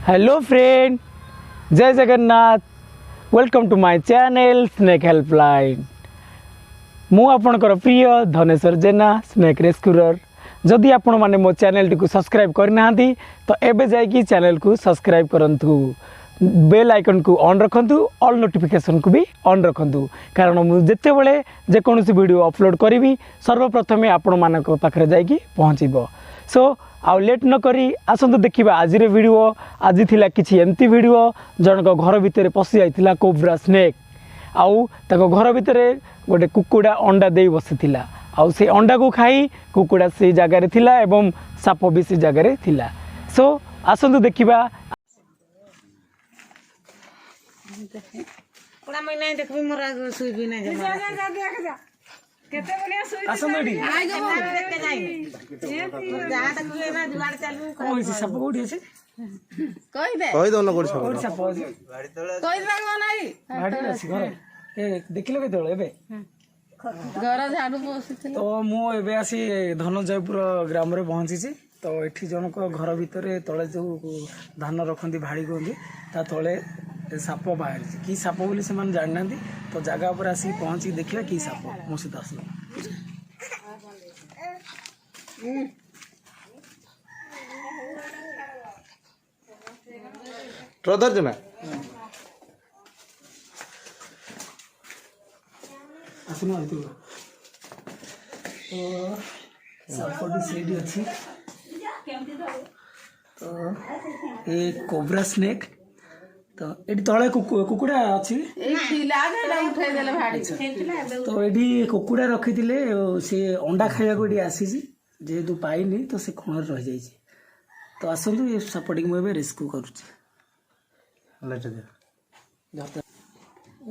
Hello friend, जय Jagannath. Welcome to my channel snake helpline. मु आपणकर प्रिय धनेश्वर जेना स्नेक रेस्क्यूर। जदि आपण माने मो चैनल टी को सब्सक्राइब करना तो एबे जाइए चैनल को सब्सक्राइब करंतु, बेल आइकन को ऑन रखंतु, ऑल नोटिफिकेशन को भी ऑन रखंतु, कारण मु जेते बेले जे कोनोसी वीडियो अपलोड करी सर्वप्रथमे आपण मानक पाखरे जाइए पहुँचब। सो आउ लेट न करी आसतु देखिबा आज वीडियो। आज थिला किछि एमती वीडियो जनक घर भितर पशि जाइतिला कोब्रा स्नेक। आउ ताको घर भितर गोटे कुकुड़ा अंडा दे बसिथिला। आउ से अंडा को खाई कुकुड़ा से जगह रे थिला एवं साप भी से जगह रे थिला। सो आसतु देखिबा। कोड़ा महीना देखबी मोरा सुई भी नहीं जमा जा केते बलिया सुई आसतु डी आई गो देखते जाई जहां तक ले ना जुगाड़ चालू कोई से साप कोडी अछि कहि दो न कोड सब कोडी साप अछि कोई लागो नाही गाड़ी अछि घर ए देखिलो के तळे एबे घर झाड़ू बसिथिल। तो मु एबे आसी धनजयपुर ग्राम रे पहुंची छी। तो एठी जनक घर भितर तले जो धान रखती भाड़ी कहते ता तले साप बाहर कि साप बोली से जाना तो जगह पर आसी पहुँची देखिए कि साप मो सहित आस ट्रदर जना आसना तो सापटी सेठी अच्छी। तो ये कोब्रा स्नेक तो ये तले कुकुड़ा अच्छी तो ये कुकुड़ा रखी सी अंडा खाया ये आसी जेहेतु पाइनी तो से कोण रही जाइए। तो आसतु ये सापटी को मुझे रेस्क्यू करुच्ची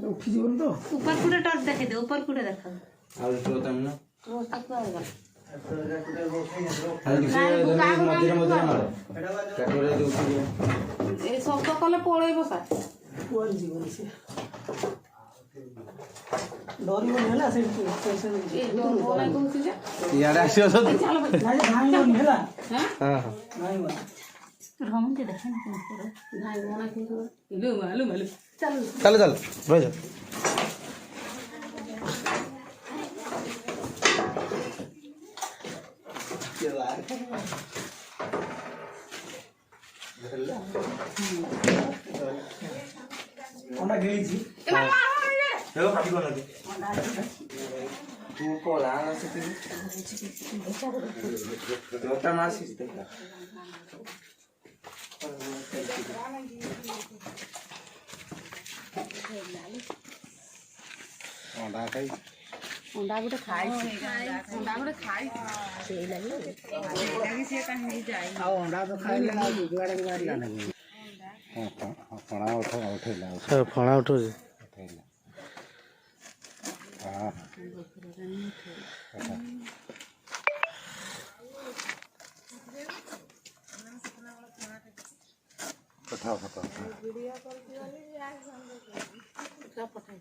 उठी जीवन तो ऊपर पूरा टॉर्च देखे दे, ऊपर पूरा देखा ए सब तो कले पळेबो सा कुआर जीवन से डरिबो नेला से टेंशन ए डर बोला कहू जे यार आसियो सब नाही भांगो नेला हां नाही बा रहम के देखन पूरा नाही मोना के लो मालूम चल चल चल भाई जा अंडा गेली छी देखो काटी कोन दे तू को लाना से तो ता मासी से अंडा खाई अंडा गुटे खाई अंडा गुटे खाई सेई लागी से कहीं जाई आ अंडा तो खाइ लेना जुगाड़ के मारी लाना हां फणा उठेला सब फणा उठो जे हां पठाओ पठाओ वीडियो कॉल क्या पठाई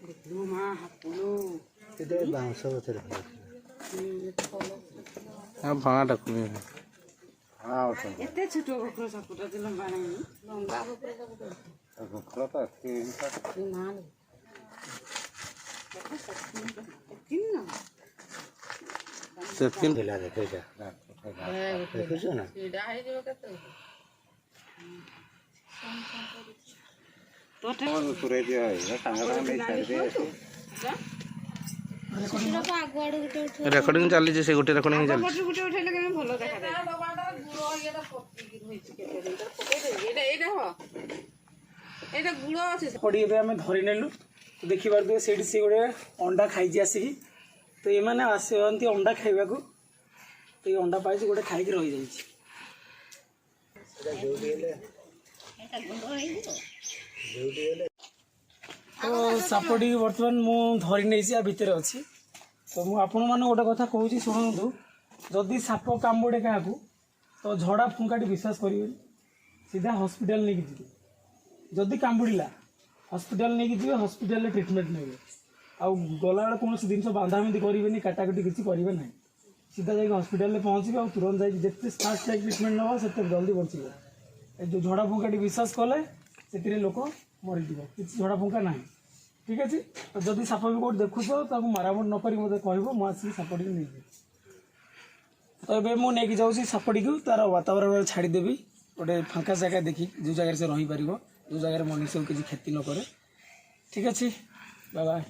देखलु मां हपुलो इधर बांस उधर हां फणा टकुनी हां उठो एते छोटो बकरो सपुटा दिल बाणी लंबा बकरो सपुटा बकरा तो के माल किन सेटिंग दिला देखै जा देखो ना सीधा है जो कते तो पुरे दिया है सांगा नहीं छाड़ दे रेकॉर्डिंग चली जे से गोटे रेकॉर्डिंग चली गुटे उठे लगे भलो देखा दे गुड़ो ये तो पट्टी होइछ केते दिन तर पके दे एटा हो एटा गुड़ो अछि पड़ी एबे हमें धरि नेलु तो देखि बार दे सेठी से गोटे अंडा खाइ जी आसी तो ये माने आसंती अंडा खाइबा को तो ये अंडा पाइछि गोटे खाइ के रहि जाइछि सेटा जोडी हेले एटा गुड़ो है जोडी हेले तो सापटी बर्तमान मु धरी नहीं भितर अच्छी। तो मुझे आपण मैंने गोटे कथा कहूँ शुणु, जदि साप कामुड़े क्या तो झड़ा फुंकाटी विश्वास करेंगे सीधा हॉस्पिटल नहीं जी। जदि कामुड़ा हॉस्पिटल नहीं जी, हॉस्पिटल ट्रीटमेंट ने आउ गला कौन जिन बांधाबंधी करेंगे काटाकटी किसी करेंगे ना। सीधा जाके हॉस्पिटल पहुँचे और तुरंत जाके जिते फास्ट ट्रिटमेंट नवा से जल्दी बचिब ए जो झड़ा फुंकाटी विश्वास कले से लोक मरीज किसी झड़ा फुंका ना ठीक अच्छे तो जदि साप भी कौट देखुच तो मारामारी नक मत कह मुझे सापटी नहीं तो ये मुझे जाऊँगी सापटी को तार वातावरण छाड़देवी गोटे फांका जगह देखी जो जगह से रही पार जो जगह मनुष्य को किसी क्षति न करे ठीक अच्छे बाय बाय।